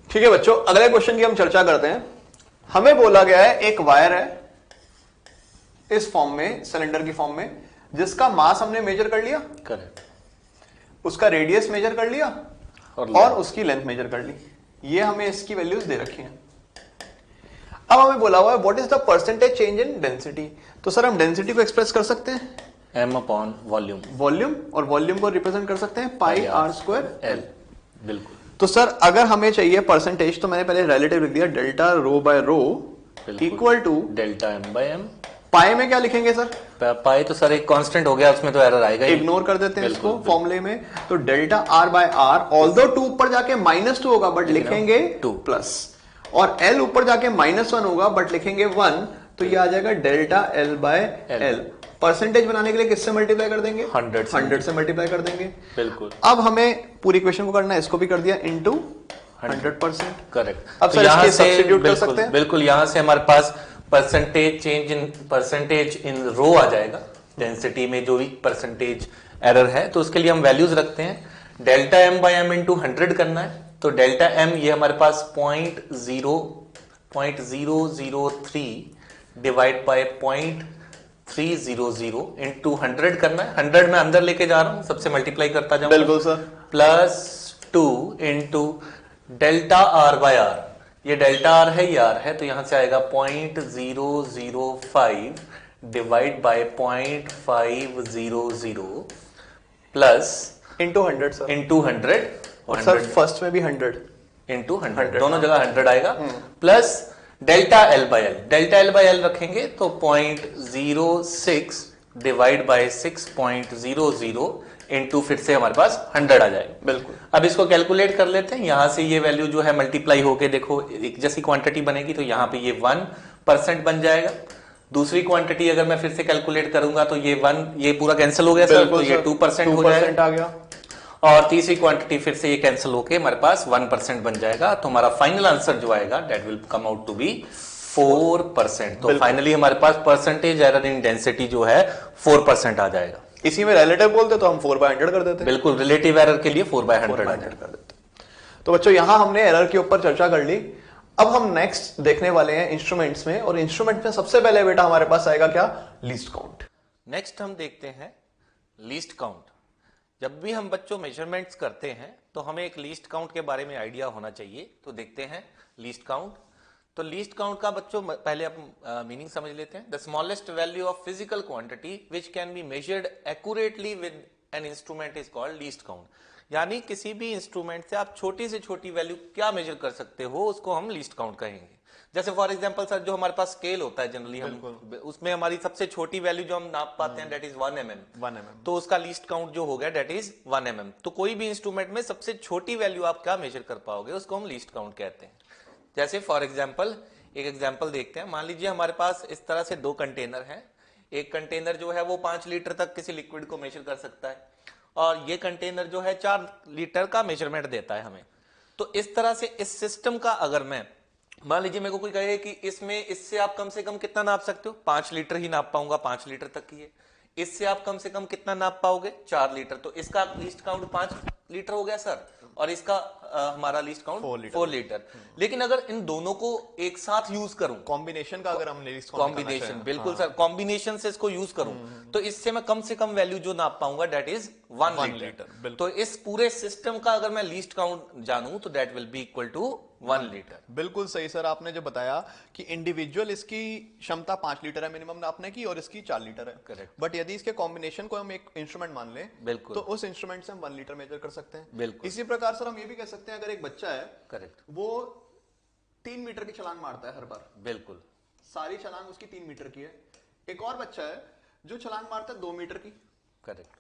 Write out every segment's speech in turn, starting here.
ठीक है बच्चों, अगले क्वेश्चन की हम चर्चा करते हैं। हमें बोला गया है एक वायर है इस फॉर्म में, सिलेंडर की फॉर्म में, जिसका मास हमने मेजर कर लिया, करेक्ट, उसका रेडियस मेजर कर लिया और उसकी लेंथ मेजर कर ली। ये हमें इसकी वैल्यूज दे रखी हैं। अब हमें बोला हुआ है what is the percentage change in density. तो सर हम डेंसिटी को एक्सप्रेस कर सकते हैं m अपॉन वॉल्यूम, वॉल्यूम, और वॉल्यूम को रिप्रेजेंट कर सकते हैं पाई आर स्क्वायर एल। बिल्कुल। तो सर अगर हमें चाहिए परसेंटेज, तो मैंने पहले रिलेटिव लिख दिया, delta rho by rho equal to delta M by m. Pi में क्या लिखेंगे सर? पाई तो सर एक कांस्टेंट हो गया, उसमें तो एरर आएगा ही। इग्नोर कर देते हैं इसको फॉर्मूले में। तो delta R by R, although 2 ऊपर जाके -2 होगा बट लिखेंगे 2 प्लस, और एल ऊपर जाके -1 होगा बट लिखेंगे 1, तो ये आ जाएगा delta L by L. Percentage बनाने के लिए किससे मल्टीप्लाई कर देंगे? 100 से मल्टीप्लाई कर देंगे। बिल्कुल। अब हमें पूरी इक्वेशन को करना है, इसको भी कर दिया इनटू 100%। करेक्ट। अब सर इसके सब्स्टिट्यूट कर सकते हैं। बिल्कुल, यहां से हमारे पास परसेंटेज इन रो आ जाएगा। डेंसिटी में जो भी परसेंटेज एरर है तो उसके लिए हम वैल्यूज रखते हैं। Delta M by M into 100 करना है, तो डेल्टा एम ये हमारे पास 0.003 डिवाइड बाय 0.300 इंटू 100 करना है। 100 में अंदर लेके जा रहा हूं, सबसे मल्टीप्लाई करता जाऊंगा। बिल्कुल sir. Plus 2 into delta R by R, ये डेल्टा आर है, ये आर है, तो यहां से आएगा 0.005 divide by 0.500 plus into 100 sir, into 100, और सर फर्स्ट में भी 100 इंटू 100, दोनों जगह 100 आएगा। Plus delta L by L, delta L by L रखेंगे तो 0.06 डिवाइड बाय 6.00 इंटू फिर से हमारे पास 100 आ जाएगा। बिल्कुल। अब इसको कैलकुलेट कर लेते हैं। यहां से ये वैल्यू जो है मल्टीप्लाई होके देखो एक जैसी क्वांटिटी बनेगी, तो यहां पे ये 1% बन जाएगा। दूसरी क्वांटिटी अगर मैं फिर से कैलकुलेट करूंगा तो ये 1, ये पूरा कैंसिल हो गया सर, तो ये 2% हो जाएगा आ गया। और तीसरी क्वांटिटी फिर से ये कैंसिल होके हमारे पास 1% बन जाएगा। तो हमारा फाइनल आंसर जो आएगा that will come out to be 4%। तो फाइनली हमारे पास परसेंटेज एरर इन डेंसिटी जो है 4% आ जाएगा। इसी में रिलेटिव बोलते तो हम 4/100 कर देते। बिल्कुल, रिलेटिव एरर के लिए 4/100 कर देते। तो बच्चों यहां हमने एरर के ऊपर चर्चा कर ली। अब हम नेक्स्ट देखने वाले हैं इंस्ट्रूमेंट्स में, और इंस्ट्रूमेंट में सबसे पहले बेटा हमारे पास आएगा क्या? Least count. नेक्स्ट हम देखते हैं लीस्ट काउंट। जब भी हम बच्चों मेजरमेंट्स करते हैं तो हमें एक लीस्ट काउंट के बारे में आइडिया होना चाहिए। तो देखते हैं लीस्ट काउंट। तो लीस्ट काउंट का बच्चों पहले आप मीनिंग समझ लेते हैं। The smallest value of physical quantity which can be measured accurately with an instrument is called least count. यानी किसी भी इंस्ट्रूमेंट से आप छोटी से छोटी वैल्यू क्या मेजर कर सकते हो उसको हम लीस्ट काउंट कहेंगे। जैसे फॉर एग्जांपल सर जो हमारे पास स्केल होता है जनरली, हम उसमें हमारी सबसे छोटी वैल्यू जो हम नाप पाते हैं दैट इज 1 mm। तो उसका लीस्ट काउंट जो हो गया दैट इज 1 mm। तो कोई भी इंस्ट्रूमेंट में सबसे छोटी वैल्यू आप क्या मेजर कर पाओगे उसको हम लीस्ट काउंट कहते हैं। जैसे फॉर एग्जाम्पल एक एग्जाम्पल देखते हैं। मान लीजिए हमारे पास इस तरह से 2 कंटेनर हैं। एक कंटेनर जो है वो 5 लीटर तक किसी लिक्विड को मेजर कर सकता है, और ये कंटेनर जो है 4 लीटर का मेजरमेंट देता है हमें। तो इस तरह से इस सिस्टम का अगर मैं मान लीजिए मेरे को कोई कहे कि इसमें इससे आप कम से कम कितना नाप सकते हो, 5 लीटर ही नाप पाऊंगा, 5 लीटर तक की है। इससे आप कम से कम कितना नाप पाओगे, 4 लीटर। तो इसका लीस्ट काउंट 5 लीटर हो गया सर, और इसका हमारा लीस्ट काउंट 4 लीटर। लेकिन अगर इन दोनों को एक साथ यूज करूं, कॉम्बिनेशन का अगर हम लीस्ट कॉम्बिनेशन, बिल्कुल सर, कॉम्बिनेशन से इसको यूज करूं तो इससे मैं कम से कम वैल्यू जो नाप पाऊंगा दैट इज 1 लीटर। तो इस पूरे सिस्टम का अगर मैं लीस्ट काउंट जानूं तो that will be equal to 1 litre. बिल्कुल सही सर, आपने जो बताया कि इंडिविजुअल इसकी क्षमता 5 लीटर है मिनिमम नापने की, और इसकी 4 लीटर है। करेक्ट। बट यदि इसके कॉम्बिनेशन को हम एक इंस्ट्रूमेंट मान लें, बिल्कुल, तो उस इंस्ट्रूमेंट से हम 1 लीटर मेजर कर सकते हैं। बिल्कुल। इसी प्रकार सर हम ये भी कह सकते हैं अगर एक बच्चा है, करेक्ट, वो 3 मीटर की छलांग मारता है हर बार, बिल्कुल, सारी छलांग उसकी 3 मीटर की है। एक और बच्चा है जो छलांग मारता है 2 मीटर की, करेक्ट,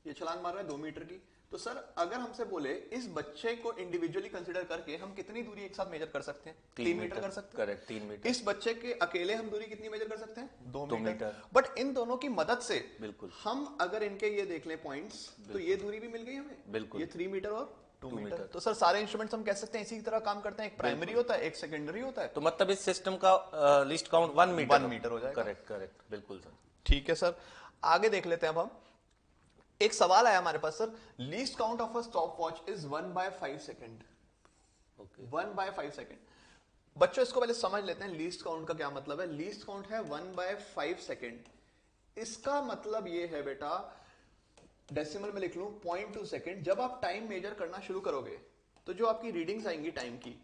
ये छलांग मार रहा है 2 मीटर की। तो सर अगर हमसे बोले इस बच्चे को इंडिविजुअली कंसीडर करके हम कितनी दूरी एक साथ मेजर कर सकते हैं? 3 मीटर कर सकते हैं। Correct, 3 metre. इस बच्चे के अकेले हम दूरी कितनी मेजर कर सकते हैं? 2 मीटर। मीटर। बट इन दोनों की मदद से बिल्कुल हम अगर इनके ये देख लें पॉइंट्स, तो ये दूरी भी मिल गई हमें। बिल्कुल, ये 3 मीटर और 2 मीटर। तो सर सारे इंस्ट्रूमेंट्स हम कह सकते हैं इसी तरह काम करते हैं, एक प्राइमरी होता है, एक सेकेंडरी होता है। तो मतलब इस सिस्टम का लिस्ट काउंट 1 मीटर हो जाएगा। करेक्ट, करेक्ट, बिल्कुल सर। ठीक है सर, आगे देख लेते हैं अब हम एक सवाल आया हमारे पास, sir least count of a stop watch is 1/5 second. Okay 1/5 second. बच्चों इसको पहले समझ लेते हैं लीस्ट काउंट का क्या मतलब है। लीस्ट काउंट है 1/5 सेकेंड। इसका मतलब ये है बेटा, डेसिमल में लिख लूं 0.2 सेकेंड। जब आप टाइम मेजर करना शुरू करोगे तो जो आपकी रीडिंग्स आएंगी टाइम की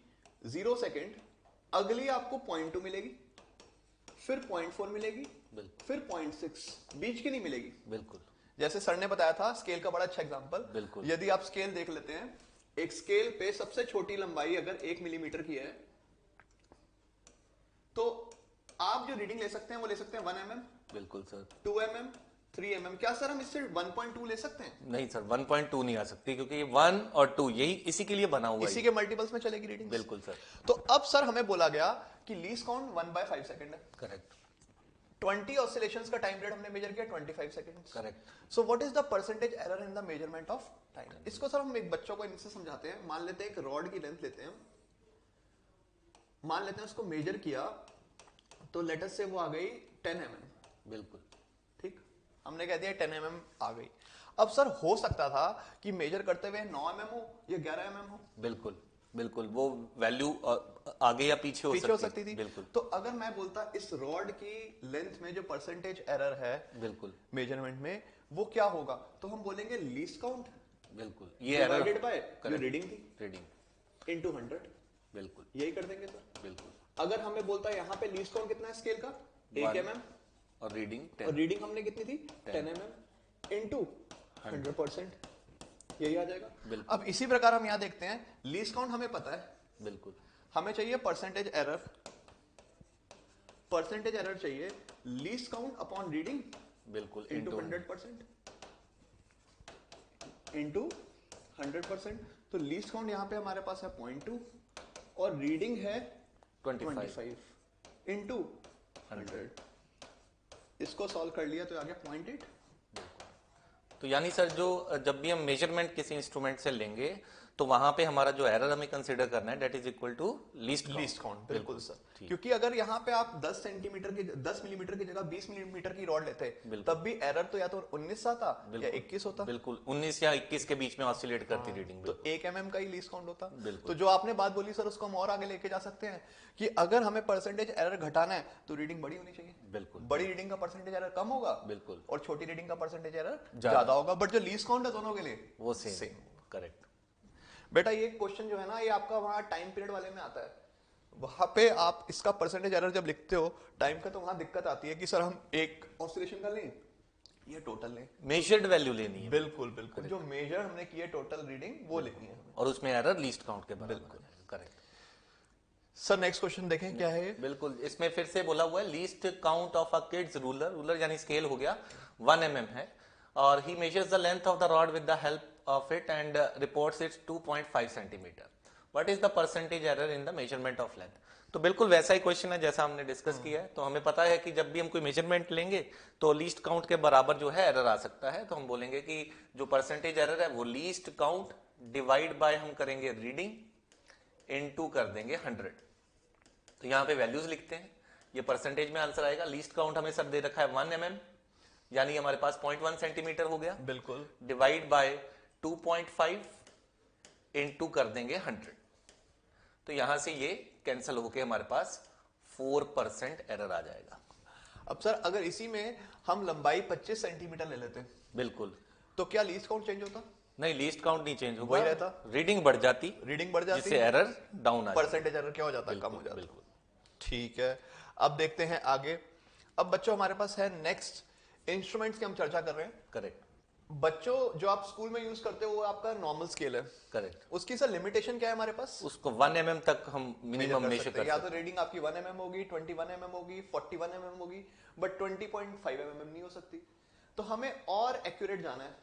0 सेकेंड, अगली आपको 0.2 मिलेगी, फिर 0.4 मिलेगी, फिर 0.6, बीच की नहीं मिलेगी। बिल्कुल जैसे सर ने बताया था स्केल का बड़ा अच्छा एग्जांपल। बिल्कुल। यदि आप स्केल देख लेते हैं, एक स्केल पे सबसे छोटी लंबाई अगर 1 मिलीमीटर की है तो आप जो रीडिंग ले सकते हैं वो ले सकते हैं 1 mm, बिल्कुल सर। 2 mm, 3 mm। क्या सर हम इससे 1.2 ले सकते हैं? नहीं सर 1.2 नहीं आ सकती, क्योंकि ये 1 और 2 यही इसी के लिए बना हुआ है। इसी के मल्टीपल्स में चलेगी रीडिंग। बिल्कुल सर। तो अब सर हमें बोला गया कि लीस्ट काउंट 1/5 सेकेंड है। करेक्ट 20 ऑसिलेशंस का टाइम पीरियड हमने मेजर किया 25 seconds. Correct. So what is the percentage error in the measurement of time? इसको सर हम एक बच्चों को इनसे समझाते हैं। मान लेते हैं एक रॉड की लेंथ लेते हैं, मान लेते हैं उसको मेजर किया तो लेट अस से वो आ गई 10 mm। बिल्कुल ठीक, हमने कह दिया 10 mm आ गई। अब सर हो सकता था कि मेजर करते हुए 9 mm हो या 11 mm हो। बिल्कुल बिल्कुल, वो वैल्यू आगे या पीछे हो सकती थी। बिल्कुल। तो अगर मैं बोलता इस रॉड की लेंथ में जो परसेंटेज एरर है बिल्कुल मेजरमेंट में वो क्या होगा, तो हम बोलेंगे लीस्ट काउंट बिल्कुल, ये एरर डिवाइडेड बाय जो रीडिंग थी रीडिंग इनटू 100। बिल्कुल यही कर देंगे सर। बिल्कुल। अगर हमें बोलता है यहाँ पे लीस्ट काउंट कितना है स्केल का 1 mm और रीडिंग 10, और रीडिंग हमने कितनी थी 10 mm इनटू 100%, यही आ जाएगा। अब इसी प्रकार हम यहाँ देखते हैं लीस्ट काउंट हमें पता है, बिल्कुल हमें चाहिए परसेंटेज एरर। परसेंटेज एरर चाहिए लीस्ट काउंट अपॉन रीडिंग बिल्कुल इनटू 100% इनटू 100%। तो लीस्ट काउंट यहां पे हमारे पास है 0.2 और रीडिंग है 25 इनटू 100। इसको सॉल्व कर लिया तो आ गया 0.8। तो यानी सर जो जब भी हम मेजरमेंट किसी इंस्ट्रूमेंट से लेंगे तो वहां पे हमारा जो एरर हमें कंसीडर करना है that is equal to least count. बिल्कुल सर, क्योंकि अगर यहाँ पे आप 10 सेंटीमीटर की 10 मिलीमीटर की जगह 20 मिलीमीटर की रॉड लेते तब भी एरर तो या तो 19 आता या 21 होता। बिल्कुल 19 या 21 के बीच में ऑसिलेट करती रीडिंग। तो 1 mm का ही लीस्ट काउंट होता। तो जो आपने बात बोली सर उसको हम और आगे लेके जा सकते हैं कि अगर हमें परसेंटेज एरर घटाना है तो रीडिंग बड़ी होनी चाहिए। बिल्कुल, बड़ी रीडिंग का परसेंटेज एरर कम होगा बिल्कुल, और छोटी रीडिंग का परसेंटेज एरर ज्यादा होगा, बट जो लीस्ट काउंट है दोनों के लिए वो सेम। करेक्ट बेटा। ये क्वेश्चन जो है ना ये आपका वहां टाइम पीरियड वाले में आता है, वहां पे आप इसका परसेंटेज एरर जब लिखते हो टाइम का तो वहां दिक्कत आती है कि सर हम एक ऑसिलेशन का लें या टोटल लें, मेजर्ड वैल्यू लेनी है। बिल्कुल बिल्कुल, जो मेजर हमने किए टोटल रीडिंग वो लेनी है और उसमें एरर लीस्ट काउंट के बराबर। बिल्कुल करेक्ट सर। नेक्स्ट क्वेश्चन देखें क्या है। बिल्कुल, इसमें फिर से बोला हुआ है least count of a kids ruler. Ruler यानी स्केल हो गया 1 mm है और he measures the length of the rod with the help of it and reports it's 2.5 centimeter. What is the percentage error in the measurement of length? तो बिल्कुल वैसा ही question है जैसा हमने डिस्कस किया है। तो हमें पता है कि जब भी हम कोई मेजरमेंट लेंगे तो लीस्ट काउंट के बराबर जो है एरर आ सकता है। तो हम बोलेंगे कि जो परसेंटेज एरर है वो लीस्ट काउंट डिवाइड बाय हम करेंगे रीडिंग इनटू कर देंगे 100। तो यहाँ पे वैल्यूज लिखते हैं, ये परसेंटेज में आंसर आएगा। लीस्ट काउंट हमें सब दे रखा है 1 mm यानी हमारे पास 0.1 सेंटीमीटर हो गया। बिल्कुल, डिवाइड बाय 2.5 इनटू कर देंगे 100। तो यहां से ये कैंसिल होके हमारे पास 4% एरर आ जाएगा। अब सर अगर इसी में हम लंबाई 25 सेंटीमीटर ले लेते हैं बिल्कुल, तो क्या लीस्ट काउंट चेंज होता? नहीं, लीस्ट काउंट नहीं चेंज होगा, वही रहता, रीडिंग बढ़ जाती, जिससे एरर डाउन आ परसेंटेज एरर क्या हो जाता है, कम हो जाता है। बिल्कुल ठीक है। अब देखते हैं आगे। अब बच्चों हमारे पास है नेक्स्ट इंस्ट्रूमेंट्स की हम चर्चा कर रहे हैं। करेक्ट। बच्चों जो आप स्कूल में यूज करते हो वो आपका नॉर्मल स्केल है। करेक्ट। उसकी सर लिमिटेशन क्या है हमारे पास? उसको 1 mm तक हम मिनिमम मेजर कर सकते हैं। या तो रीडिंग आपकी 1 mm होगी, 21 mm होगी, 41 mm होगी, बट 20.5 mm नहीं हो सकती। तो हमें और एक्यूरेट जाना है।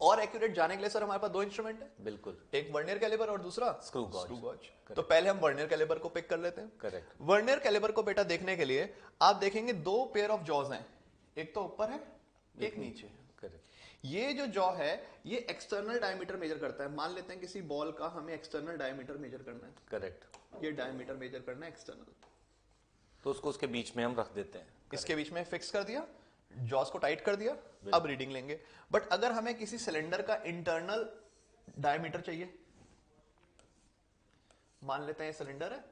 और एक्यूरेट जाने के लिए सर हमारे पास दो इंस्ट्रूमेंट है। बिल्कुल, एक वर्नियर कैलिपर और दूसरा स्क्रू गॉज। तो पहले हम वर्नियर कैलिपर को पिक कर लेते हैं। करेक्ट। वर्नियर कैलिपर को बेटा देखने के लिए आप देखेंगे दो पेयर ऑफ जॉज हैं, एक तो ऊपर है एक नीचे। करेक्ट। ये जो जॉ है ये एक्सटर्नल डायमीटर मेजर करता है। मान लेते हैं किसी बॉल का हमें एक्सटर्नल डायमीटर मेजर करना है। करेक्ट। ये डायमीटर मेजर करना है एक्सटर्नल, तो उसको उसके बीच में हम रख देते हैं। इसके बीच में फिक्स कर दिया, जॉस को टाइट कर दिया, अब रीडिंग लेंगे। बट अगर हमें किसी सिलेंडर का इंटरनल डायमीटर चाहिए, मान लेते हैं सिलेंडर है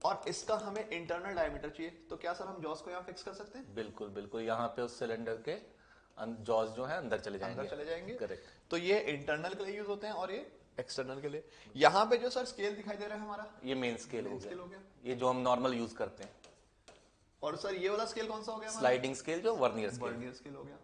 और इसका हमें इंटरनल डायमीटर चाहिए, तो क्या सर हम जॉस को यहां फिक्स कर सकते हैं? बिल्कुल बिल्कुल, यहाँ पे उस सिलेंडर के जॉस जो है अंदर चले जाएंगे। अंदर चले जाएंगे। करेक्ट। तो ये इंटरनल के लिए यूज होते हैं और ये एक्सटर्नल के लिए। यहाँ पे जो सर स्केल दिखाई दे रहा है हमारा, ये मेन स्केल हो स्केल हो गया, गया। ये जो हम नॉर्मल यूज करते हैं। और सर ये वाला स्केल कौन सा हो गया? स्लाइडिंग स्केल जो वर्नियर स्केल। वर्नियर स्केल हो गया।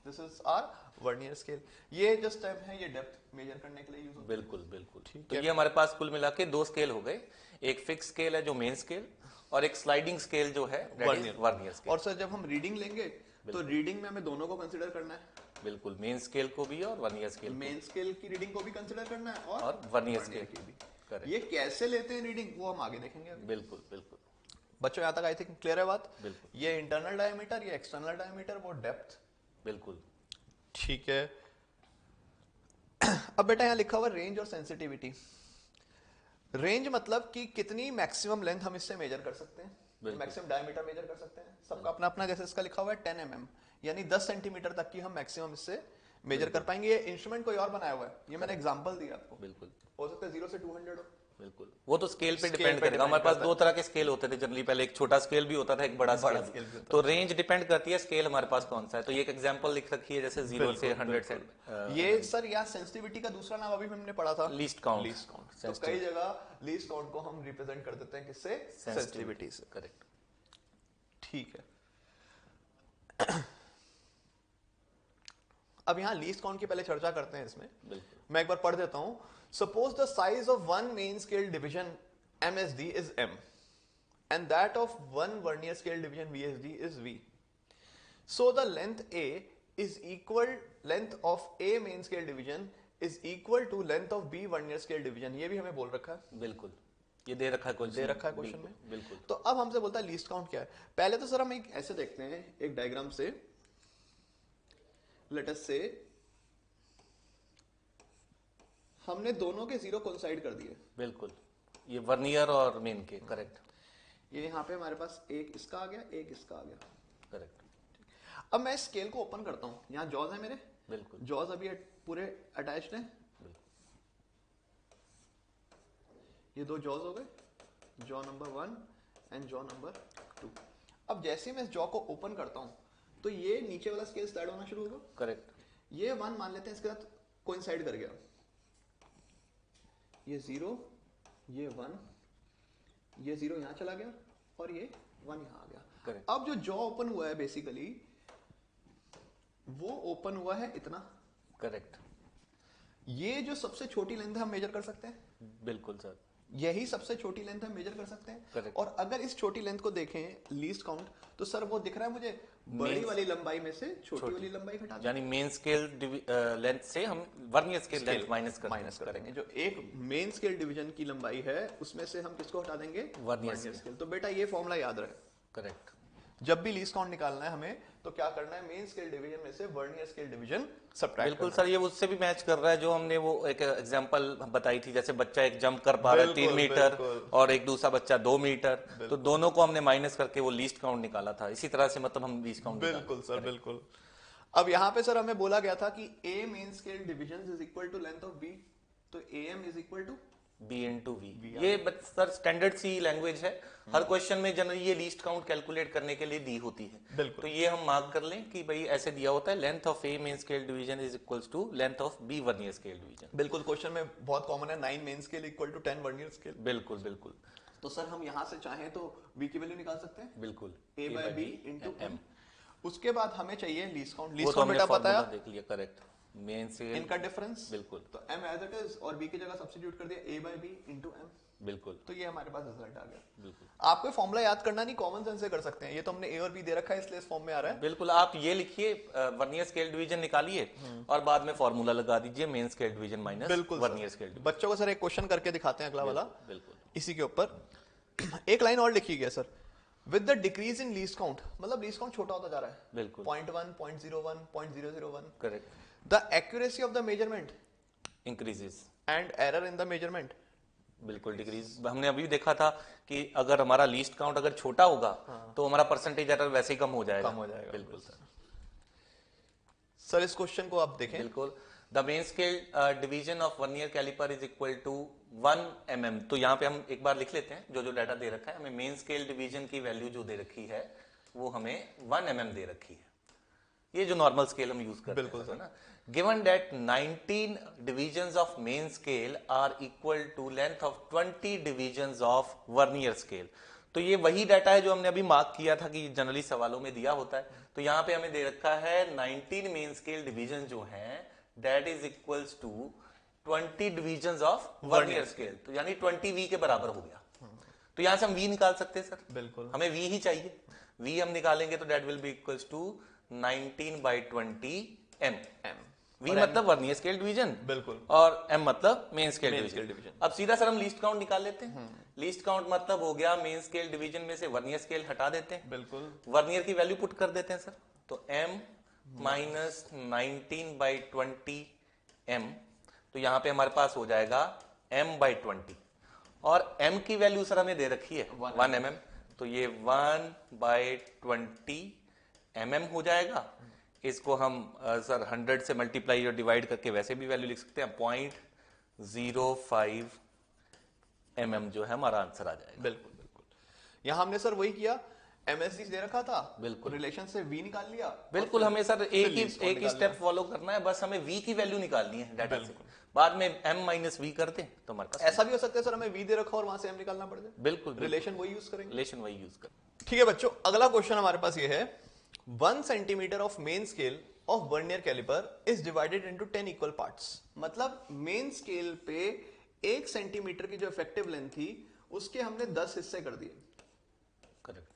This is our vernier scale. ये जो स्टेप है ये डेप्थ मेजर करने के लिए यूज होता है। बिल्कुल बिल्कुल। तो ये हमारे पास कुल मिला के 2 स्केल हो गए, एक फिक्स स्केल है जो मेन स्केल और एक स्लाइडिंग स्केल जो है वर्नियर स्केल। और सर जब हम रीडिंग लेंगे तो रीडिंग में हमें दोनों को कंसीडर करना है। बिल्कुल, मेन स्केल को भी और वर्नियर स्केल, मेन स्केल की रीडिंग को भी कंसीडर करना है और वर्नियर स्केल की भी। करेक्ट। ये कैसे लेते हैं रीडिंग वो हम आगे देखेंगे अभी। बिल्कुल बिल्कुल। बच्चों यहाँ तक आई थिंक क्लियर है बात? बिल्कुल। ये इंटरनल डायमीटर, ये एक्सटर्नल डायमीटर, वो डेप्थ। बिल्कुल ठीक है। अब बेटा यहाँ लिखा हुआ रेंज और सेंसिटिविटी। रेंज मतलब कि कितनी मैक्सिमम लेंथ हम इससे मेजर कर सकते हैं, मैक्सिमम डायमीटर मेजर कर सकते हैं। सबका अपना अपना, जैसे इसका लिखा हुआ है 10 mm, यानी 10 सेंटीमीटर तक की हम मैक्सिमम इससे मेजर कर पाएंगे। ये इंस्ट्रूमेंट कोई और बनाया हुआ है, ये मैंने एग्जांपल दिया आपको। बिल्कुल। हो सकता है 0 से 200 हो। बिल्कुल, वो तो स्केल पे डिपेंड करेगा। हमारे पास 2 तरह के स्केल होते थे जनरली, पहले एक छोटा स्केल भी होता था, एक बड़ा स्केल भी। तो रेंज डिपेंड करती है स्केल हमारे पास कौन सा है। तो ये एक एग्जांपल लिख रखी है, जैसे 0 से 100 से। ये सर यहाँ सेंसिटिविटी का दूसरा नाम अभी हमने पढ़ा था, लीस्ट काउंट। Least count. तो कई जगह लीस्ट काउंट को हम रिप्रेजेंट कर देते हैं किससे? सेंसिटिविटी से। करेक्ट। ठीक है। अब यहां लीस्ट काउंट की पहले चर्चा करते हैं इसमें। मैं एक बार पढ़ देता हूं। Suppose the size of one main scale division MSD is M and that of one vernier scale division VSD is V. So the length A is equal, length of A main scale division is equal to length of B vernier scale division. ये भी हमें बोल रखा है। बिल्कुल, ये दे रखा है क्वेश्चन में। बिल्कुल। तो अब हमसे बोलता है लीस्ट काउंट क्या है। पहले तो सर हम एक ऐसे देखते हैं, एक डायग्राम से। लेट अस से हमने दोनों के 0 कोइंसाइड कर दिए। बिल्कुल, ये वर्नियर और मेन के। करेक्ट। ये यहाँ पे हमारे पास एक इसका आ गया, एक इसका आ गया। करेक्ट। अब मैं स्केल को ओपन करता हूं, यहाँ जॉज है मेरे। बिल्कुल। जॉज अभी पूरे अटैच्ड हैं। ये 2 जॉज हो गए, jaw number 1 and jaw number 2। अब जैसे मैं इस जॉ को ओपन करता हूं तो ये नीचे वाला स्केल स्लाइड होना शुरू होगा। करेक्ट। ये 1 मान लेते हैं, इसके साथ कोइंसाइड कर गया। ये 0, ये 1, ये 0 यहां चला गया और ये 1 यहां आ गया। Correct. अब जो जॉ ओपन हुआ है बेसिकली वो ओपन हुआ है इतना। करेक्ट। ये जो सबसे छोटी लेंथ है हम मेजर कर सकते हैं। बिल्कुल सर, यही सबसे छोटी लेंथ हम मेजर कर सकते हैं। Correct. और अगर इस छोटी लेंथ को देखें लीस्ट काउंट, तो सर वो दिख रहा है मुझे बड़ी वाली लंबाई में से छोटी वाली लंबाई घटा दें। यानी मेन स्केल लेंथ से हम वर्नियर स्केल लेंथ माइनस करेंगे। जो एक मेन स्केल डिवीजन की लंबाई है उसमें से हम किसको हटा देंगे? Vernier scale. तो बेटा ये फॉर्मूला याद रहे। करेक्ट। जब भी लीस्ट काउंट निकालना है हमें तो क्या करना है? मेन स्केल डिवीजन में से वर्नियर स्केल डिवीजन सबट्रैक्ट। बिल्कुल सर, ये उससे भी मैच कर रहा है जो हमने वो एक एग्जांपल बताई थी, जैसे बच्चा एक जंप कर पा रहा है 3 मीटर और एक दूसरा बच्चा 2 मीटर, तो दोनों को हमने माइनस करके वो लीस्ट काउंट निकाला था। इसी तरह से मतलब हम लीस्ट काउंट। बिल्कुल सर, बिल्कुल। अब यहाँ पे सर हमें बोला गया था कि A main scale division is equal to length of B, तो AM is equal to B into V। ये सर स्टैंडर्ड सी लैंग्वेज है, हर क्वेश्चन में जनरली ये लीस्ट काउंट कैलकुलेट करने के लिए दी होती है। बिल्कुल। तो ये हम मार्क कर लें कि भाई ऐसे दिया होता है, length of A main scale division is equals to length of B vernier scale division. बिल्कुल, क्वेश्चन में बहुत कॉमन है 9 main scale equal to 10 vernier scale. बिल्कुल बिल्कुल। तो सर हम यहां से चाहें तो V की वैल्यू निकाल सकते हैं। बिल्कुल, A by B into M। उसके बाद हमें चाहिए लीस्ट काउंट। वो लीस्ट तो काउंट हमने बेटा पता फॉर्मूला है देख लिया। करेक्ट। मेन से इनका डिफरेंस। बिल्कुल। तो M एज इट इज और B की जगह सब्स्टिट्यूट कर दिया A by B into M। बिल्कुल। तो ये हमारे पास रिजल्ट आ गया। बिल्कुल। आपको फॉर्मूला याद करना नहीं, कॉमन सेंस से कर सकते हैं। ये तो हमने A और B दे रखा है इसलिए इस फॉर्म में आ रहा है। बिल्कुल, आप ये लिखिए वर्नियर स्केल डिवीजन निकालिए और बाद में फॉर्मूला लगा दीजिए main scale division minus vernier scale division. बच्चों को सर एक क्वेश्चन करके दिखाते हैं अगला वाला। बिल्कुल। इसी के ऊपर एक लाइन और लिखी गई sir. With the decrease in least count, मतलब लीस्ट काउंट छोटा होता जा रहा है। बिल्कुल। 0.1, 0.01, 0.001। Correct. The accuracy of the measurement increases and error in the measurement बिल्कुल डिक्रीज। हमने अभी देखा था कि अगर हमारा लीस्ट काउंट अगर छोटा होगा तो हमारा परसेंटेज एरर वैसे ही कम हो जाएगा। बिल्कुल सर। सर इस क्वेश्चन को आप देखें। बिल्कुल। The main scale division of vernier calliper is equal to 1 mm। तो यहाँ पे हम एक बार लिख लेते हैं जो जो डाटा दे रखा है। हमें मेन स्केल डिवीजन की वैल्यू जो दे रखी है वो हमें 1 mm दे रखी है। ये जो नॉर्मल स्केल हम यूज करते हैं, है ना। Given that 19 divisions of main scale are equal to length of 20 divisions of vernier scale. तो ये वही डाटा है जो हमने अभी मार्क किया था कि जनरली सवालों में दिया होता है। तो यहाँ पे हमें दे रखा है 19 मेन स्केल डिवीजन जो है that is equals to 20 divisions of vernier scale. तो यानी 20V के बराबर हो गया। तो यहां से हम V निकाल सकते हैं सर। बिल्कुल, हमें V ही चाहिए। V हम निकालेंगे तो that will be equals to 19/20 m। V मतलब वर्नियर स्केल डिवीजन, बिल्कुल, और M मतलब मेन स्केल डिवीजन। अब सीधा सर हम लीस्ट काउंट निकाल लेते हैं। लीस्ट काउंट मतलब हो गया मेन स्केल डिवीजन में से वर्नियर स्केल हटा देते हैं। बिल्कुल, वर्नियर की वैल्यू पुट कर देते हैं सर। तो M माइनस 19/20 m। तो यहां पे हमारे पास हो जाएगा m/20, और m की वैल्यू सर हमें दे रखी है 1 mm। तो ये 1/20 mm हो जाएगा। इसको हम सर 100 से मल्टीप्लाई और डिवाइड करके वैसे भी वैल्यू लिख सकते हैं। 0.05 mm जो है हमारा आंसर आ जाएगा। बिल्कुल बिल्कुल। यहां हमने सर वही किया, MSD दे रखा था, बिल्कुल, रिलेशन से V निकाल लिया। बिल्कुल, हमें सर एक ही स्टेप फॉलो करना है, बस हमें V की वैल्यू निकालनी है डाटा से। बाद में M माइनस V कर दें तो हमारे पास ऐसा भी हो सकता है सर हमें V दे रखा और वहां से M निकालना पड़ जाए। बिल्कुल, रिलेशन वही यूज करेंगे। रिलेशन वही यूज कर। ठीक है बच्चों, अगला क्वेश्चन हमारे पास ये है 1 centimetre of main scale of vernier calliper is divided into 10 equal parts. मतलब मेन स्केल पे 1 सेंटीमीटर की जो इफेक्टिव लेंथ थी उसके हमने 10 हिस्से कर दिए। करेक्ट।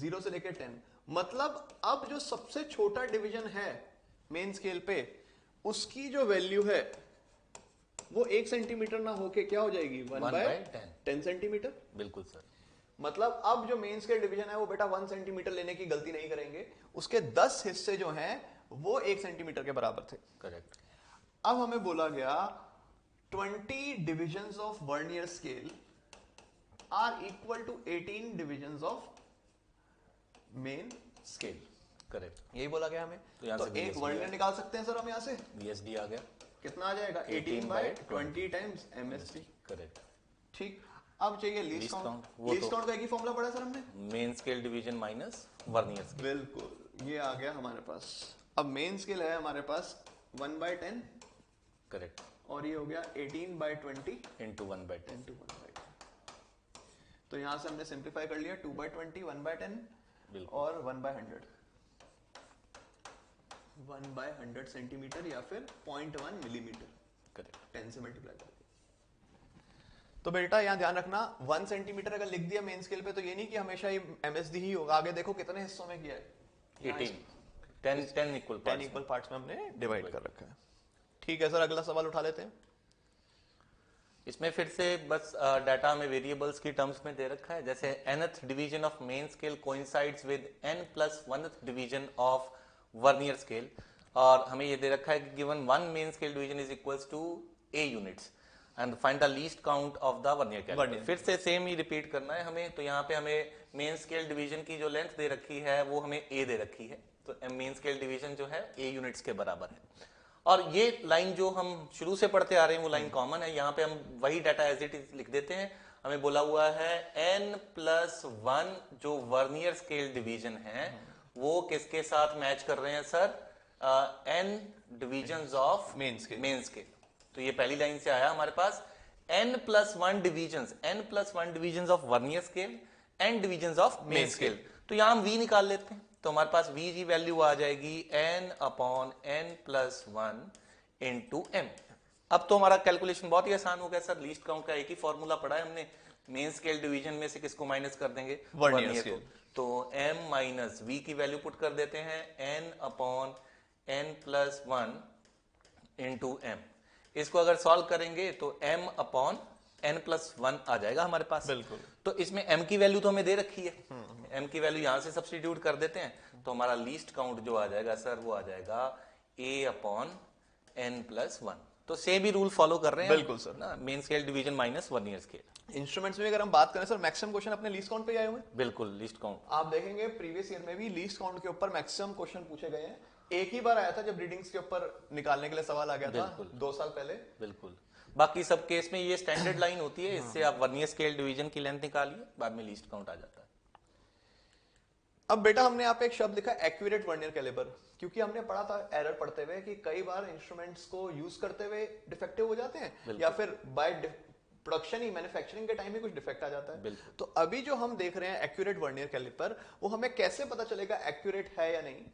0 से लेकर 10। मतलब अब जो सबसे छोटा डिवीजन है मेन स्केल पे उसकी जो वैल्यू है वो 1 सेंटीमीटर ना होके क्या हो जाएगी 1/10 सेंटीमीटर। बिल्कुल सर। मतलब अब जो मेन स्केल डिवीजन है वो बेटा 1 सेंटीमीटर लेने की गलती नहीं करेंगे, उसके 10 हिस्से जो हैं वो 1 सेंटीमीटर के बराबर थे। करेक्ट। अब हमें बोला गया 20 divisions of vernier scale are equal to 18 divisions of main scale. Correct, यही बोला गया हमें। तो एक वर्नियर निकाल सकते हैं सर हम यहां से। VSD आ गया, कितना आ जाएगा 18/20 टाइम्स MSD। करेक्ट। ठीक, अब चाहिए लीस्ट काउंट। लीस्ट काउंट का एक ही फॉर्मूला पढ़ा सर हमने, main scale division minus vernier scale. बिल्कुल, ये आ गया हमारे पास। अब मेन स्केल है हमारे पास 1/10। करेक्ट। और ये हो गया 18/20 इंटू 1/10 इंटू 1/10। तो यहां से हमने सिंप्लीफाई कर लिया 2/20 1/10 और 1/100 1/100 सेंटीमीटर या फिर 0.1 मिलीमीटर। करेक्ट। 10 से मल्टीप्लाई करके। तो बेटा यहां ध्यान रखना 1 सेंटीमीटर अगर लिख दिया मेन स्केल पे तो ये नहीं कि हमेशा ही MSD ही होगा। आगे देखो कितने हिस्सों में किया है 18 10 इक्वल पार्ट्स में हमने डिवाइड कर रखा है। ठीक है सर, अगला सवाल उठा लेते हैं। इसमें फिर से बस डाटा में वेरिएबल्स की टर्म्स में दे रखा है। जैसे nth division of main scale coincides with n+1th division of vernier scale, और हमें ये दे रखा है कि given 1 main scale division is equals to A units and find the least count of the vernier calliper. फिर से सेम ही repeat करना है हमें। तो यहाँ पे हमें मेन स्केल डिवीजन की जो लेंथ दे रखी है वो हमें A दे रखी है। तो मेन स्केल डिवीजन जो है A यूनिट्स के बराबर है। और ये लाइन जो हम शुरू से पढ़ते आ रहे हैं वो लाइन कॉमन है। यहाँ पे हम वही डाटा एज इट इज लिख देते हैं। हमें बोला हुआ है n+1 जो वर्नियर स्केल डिवीजन है वो किसके साथ मैच कर रहे हैं sir, n divisions of main scale. तो ये पहली लाइन से आया हमारे पास n+1 divisions of vernier scale, n divisions of main scale. तो यहां हम v निकाल लेते हैं। तो हमारे पास v की वैल्यू आ जाएगी n/n+1 इंटू m। अब तो हमारा कैलकुलेशन बहुत ही आसान हो गया सर। लीस्ट काउंट का एक ही फॉर्मूला पढ़ा है हमने। मेन स्केल डिवीजन में से किसको माइनस कर देंगे, वर्नियर को। तो m माइनस v की वैल्यू पुट कर देते हैं n/n+1 इंटू m। इसको अगर सॉल्व करेंगे तो m/n+1 आ जाएगा हमारे पास। बिल्कुल। तो इसमें m की वैल्यू तो हमें दे रखी है, m की वैल्यू यहां से सब्स्टिट्यूट कर देते हैं। तो हमारा लीस्ट काउंट जो आ जाएगा सर वो आ जाएगा A/n+1। तो सेम ही रूल फॉलो कर रहे हैं बिल्कुल सर ना, main scale division minus vernier scale. Instruments में अगर हम बात करें सर, मैक्सिमम क्वेश्चन अपने लीस्ट काउंट पे ही आए हुए हैं। बिल्कुल लीस्ट काउंट आप देखेंगे प्रीवियस ईयर में भी लीस्ट काउंट के ऊपर मैक्सिमम क्वेश्चन पूछे गए हैं। एक ही बार आया था जब रीडिंग्स के ऊपर निकालने के लिए सवाल आ गया था 2 साल पहले। बिल्कुल, बाकी सब केस में ये स्टैंडर्ड लाइन होती है, इससे आप वर्नियर स्केल डिवीजन की लेंथ निकालिए, बाद में लीस्ट काउंट आ जाता है। अब बेटा हमने यहाँ पे एक शब्द लिखा एक्यूरेट वर्नियर कैलिपर, क्योंकि हमने पढ़ा था एरर पढ़ते हुए कि कई बार इंस्ट्रूमेंट्स को यूज करते हुए डिफेक्टिव हो जाते हैं, या फिर बाय प्रोडक्शन ही मैन्युफैक्चरिंग के टाइम में कुछ डिफेक्ट आ जाता है। तो अभी जो हम देख रहे हैं एक्यूरेट वर्नियर कैलिपर, वो हमें कैसे पता चलेगा एक्यूरेट है या नहीं।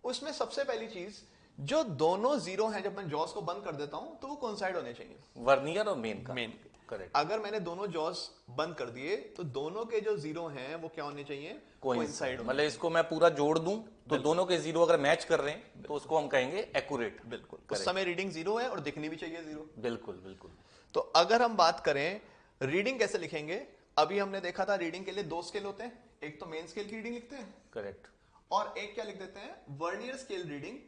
उसमें सबसे पहली चीज, जो दोनों जीरो हैं, जब मैं जॉस को बंद कर देता हूं तो वो कोइंसाइड होने चाहिए, वर्नियर और मेन का। Main correct. अगर मैंने दोनों जॉस बंद कर दिए तो दोनों के जो जीरो हैं वो क्या होने चाहिए, कोइंसाइड। मतलब इसको मैं पूरा जोड़ दूं तो दोनों के जीरो अगर मैच कर रहे हैं तो उसको हम कहेंगे एक्यूरेट। बिल्कुल, उस समय रीडिंग जीरो है और दिखनी भी चाहिए जीरो। बिल्कुल बिल्कुल। तो अगर हम बात करें रीडिंग कैसे लिखेंगे, अभी हमने देखा था रीडिंग के लिए 2 स्केल होते हैं, एक तो मेन स्केल की रीडिंग लिखते हैं, करेक्ट, और एक क्या लिख देते हैं, vernier scale reading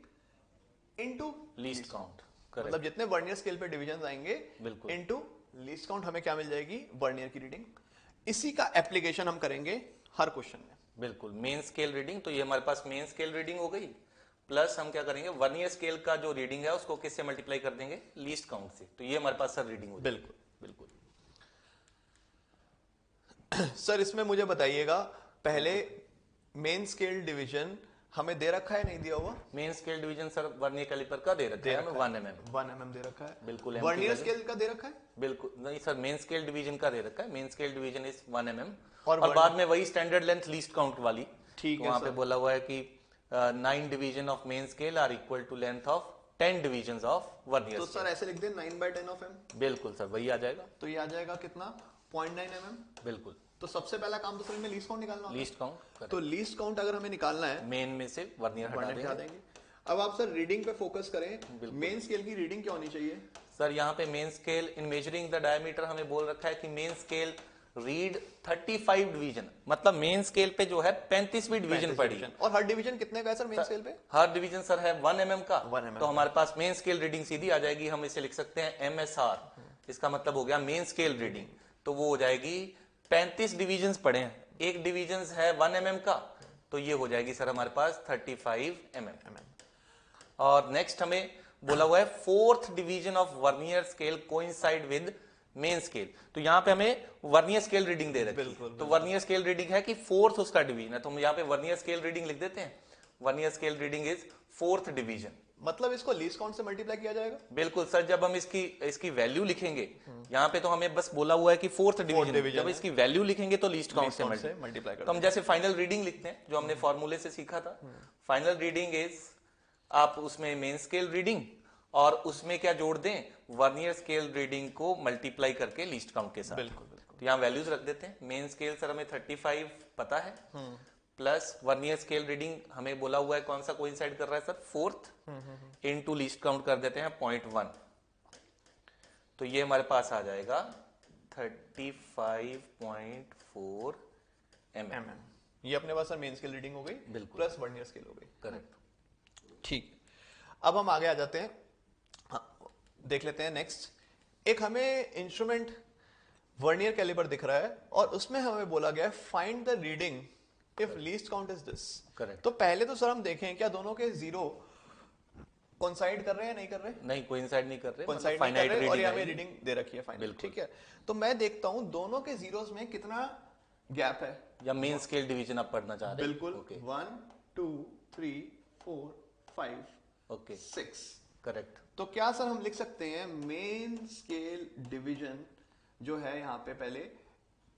into least count. मतलब जितने वर्नियर स्केल पे डिवीजन आएंगे बिल्कुल, इनटू लीस्ट काउंट, हमें क्या मिल जाएगी, वर्नियर की रीडिंग। इसी का एप्लीकेशन हम करेंगे हर क्वेश्चन में। बिल्कुल, मेन स्केल रीडिंग, तो ये हमारे पास मेन स्केल रीडिंग हो गई, प्लस हम क्या करेंगे, वर्नियर स्केल का जो रीडिंग है उसको किससे मल्टीप्लाई कर देंगे, लीस्ट काउंट से, तो ये हमारे पास सर रीडिंग हो बिल्कुल बिल्कुल। सर इसमें मुझे बताइएगा, पहले मेन स्केल डिवीजन हमें दे रखा है, नहीं दिया हुआ? Main scale division sir vernier calliper का दे रखा है, 1 mm। 1 mm दे रखा है, बिल्कुल। वर्नियर स्केल का दे रखा है? बिल्कुल नहीं सर, मेन स्केल डिवीजन का दे रखा है, main scale division is 1 mm, और बाद में वही स्टैंडर्ड लेंथ लीस्ट काउंट वाली। ठीक तो है, वहां पे बोला हुआ है कि 9 division of main scale are equal to length of 10 division of vernier. तो सर ऐसे लिख दे 9/10 of m। बिल्कुल सर, वही आ जाएगा। तो ये आ जाएगा कितना, 0.9 mm। बिल्कुल। तो सबसे पहला काम तो सर में लीस्ट काउंट निकालना होगा। लीस्ट काउंट, तो लीस्ट काउंट अगर हमें निकालना है, मेन में से वर्नियर हटा देंगे। अब आप सर रीडिंग पे फोकस करें, मेन स्केल की रीडिंग क्या होनी चाहिए? सर यहाँ पे main scale in measuring the diameter हमें बोल रखा है कि मेन स्केल रीड 35 डिवीजन, मतलब मेन स्केल पे जो है 35वीं डिवीजन पड़ी। और हर डिवीजन कितने का है सर मेन स्केल पे? हर डिवीजन सर है 1 mm का। 1 mm तो हमारे पास मेन स्केल रीडिंग सीधी आ जाएगी, हम इसे लिख सकते हैं MSR। इसका मतलब हो गया मेन स्केल रीडिंग, तो वो हो जाएगी 35 डिवीजन पड़े हैं, एक डिवीजन है 1 mm का, तो ये हो जाएगी सर हमारे पास 35 mm। और नेक्स्ट हमें बोला हुआ है 4th division of vernier scale coincide with main scale, तो यहाँ पे हमें वर्नियर स्केल रीडिंग दे रखी है, तो वर्नियर स्केल रीडिंग है कि 4th उसका डिवीजन है, तो हम यहाँ पे वर्नियर स्केल रीडिंग लिख देते हैं, vernier scale reading is 4th division. मतलब इसको लीस्ट काउंट से मल्टीप्लाई किया जाएगा? बिल्कुल सर, जब हम इसकी वैल्यू लिखेंगे, यहाँ पे तो हमें बस बोला हुआ है कि 4th डिवीजन, जब इसकी वैल्यू लिखेंगे तो लीस्ट काउंट से मल्टीप्लाई। तो हम जैसे फाइनल रीडिंग लिखते हैं, जो हमने फॉर्मूले से सीखा था, फाइनल रीडिंग इज, आप उसमें मेन स्केल रीडिंग और उसमें क्या जोड़ दें, वर्नियर स्केल रीडिंग को मल्टीप्लाई करके लीस्ट काउंट के साथ। बिल्कुल। तो यहाँ वैल्यूज रख देते हैं, मेन स्केल सर हमें 35 पता है, प्लस वर्नियर स्केल रीडिंग हमें बोला हुआ है कौन सा कोइंसाइड कर रहा है sir, 4th, into least count कर देते हैं 0.1, तो ये हमारे पास आ जाएगा 35.4 mm। ये अपने पास सर मेन स्केल रीडिंग हो गई, बिल्कुल, प्लस वर्नियर स्केल हो गई। करेक्ट। ठीक, अब हम आगे आ जाते हैं। हाँ, देख लेते हैं नेक्स्ट। एक हमें इंस्ट्रूमेंट वर्नियर कैलिपर दिख रहा है और उसमें हमें बोला गया है find the reading if least count is this. Correct. तो पहले तो सर हम देखें क्या दोनों के जीरो कोइंसाइड कर रहे हैं, नहीं कर रहे? नहीं, कोइंसाइड नहीं कर रहे, कोइंसाइड नहीं कर रहे, और ये हमें रीडिंग दे रखी है फाइनल। ठीक है, तो मैं देखता हूं दोनों के जीरोस में कितना गैप है, या मेन स्केल डिवीजन आप पढ़ना चाह रहे हैं? बिल्कुल। 1 2 3 4 5 ओके, 6। करेक्ट। तो क्या सर हम लिख सकते हैं मेन स्केल डिवीजन जो है यहाँ पे पहले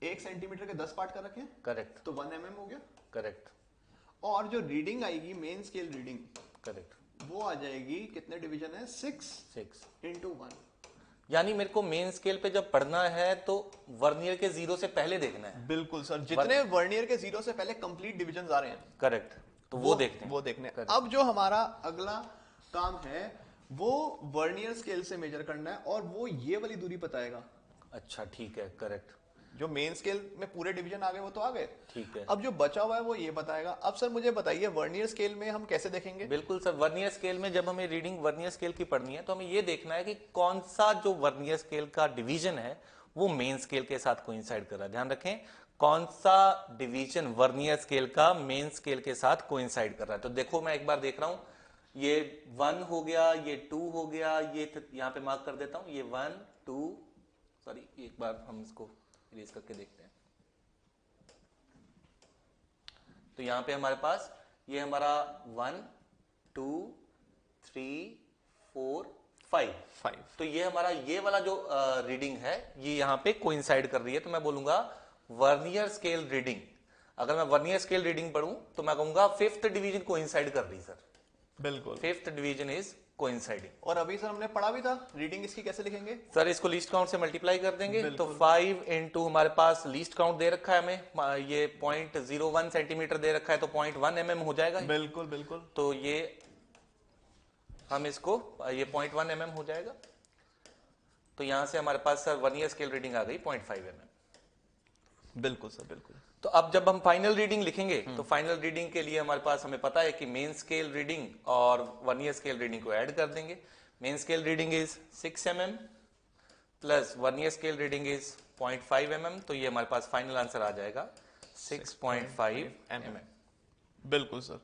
1 सेंटीमीटर के 10 पार्ट कर रखे हैं, करेक्ट, तो 1 mm हो गया। करेक्ट। और जो रीडिंग आएगी मेन स्केल रीडिंग, करेक्ट, वो आ जाएगी, कितने डिवीजन है, 6 इंटू 1। यानी मेरे को मेन स्केल पे जब पढ़ना है तो वर्नियर के जीरो से पहले देखना है। बिल्कुल सर, जितने वर्नियर के जीरो से पहले कंप्लीट डिवीजन आ रहे हैं, करेक्ट, तो वो देखते हैं, वो देखने हैं। अब जो हमारा अगला काम है वो वर्नियर स्केल से मेजर करना है और वो ये वाली दूरी बताएगा। अच्छा ठीक है, करेक्ट। जो मेन स्केल में पूरे डिवीजन आ गए वो तो आ गए, ठीक है। अब जो बचा हुआ है वो ये बताएगा। अब सर मुझे बताइए वर्नियर स्केल में हम कैसे देखेंगे? बिल्कुल सर, वर्नियर स्केल में जब हमें रीडिंग वर्नियर स्केल की पढ़नी है तो हमें ये देखना है कि कौन सा जो वर्नियर स्केल का डिवीजन है वो मेन स्केल के साथ कोइंसाइड कर रहा है। ध्यान रखें, कौन सा डिवीजन वर्नियर स्केल का मेन स्केल के साथ कोइंसाइड कर रहा है। तो देखो मैं एक बार देख रहा हूं, ये 1 हो गया, ये 2 हो गया, ये यहां पे मार्क कर देता हूं, ये 1 2, सॉरी एक बार हम इसको इरेज करके देखते हैं। तो यहां पे हमारे पास ये हमारा 1 2 3 4 5, तो ये हमारा ये वाला जो रीडिंग है ये यहां पे कोइंसाइड कर रही है, तो मैं बोलूंगा वर्नियर स्केल रीडिंग। अगर मैं वर्नियर स्केल रीडिंग पढ़ूं तो मैं कहूंगा 5th डिवीजन कोइंसाइड कर रही सर। बिल्कुल, 5th डिवीजन इज कोइंसाइडिंग। और अभी सर हमने पढ़ा भी था रीडिंग इसकी कैसे लिखेंगे सर, इसको लीस्ट काउंट से मल्टीप्लाई कर देंगे, तो 5 इंटू हमारे पास लीस्ट काउंट दे रखा है हमें, ये 0.01 सेंटीमीटर दे रखा है, तो 0.1 mm हो जाएगा। बिल्कुल बिल्कुल, तो ये हम इसको ये 0.1 mm हो जाएगा। तो यहां से हमारे पास सर वर्नियर स्केल रीडिंग आ गई 0.5 mm। बिल्कुल सर बिल्कुल। तो अब जब हम फाइनल रीडिंग लिखेंगे तो फाइनल रीडिंग के लिए हमारे पास हमें पता है कि मेन स्केल रीडिंग और वर्नियर स्केल रीडिंग को ऐड कर देंगे। Main scale reading is 6 mm plus vernier scale reading is 0.5 mm, तो ये हमारे पास फाइनल आंसर आ जाएगा 6.5 mm। बिल्कुल सर।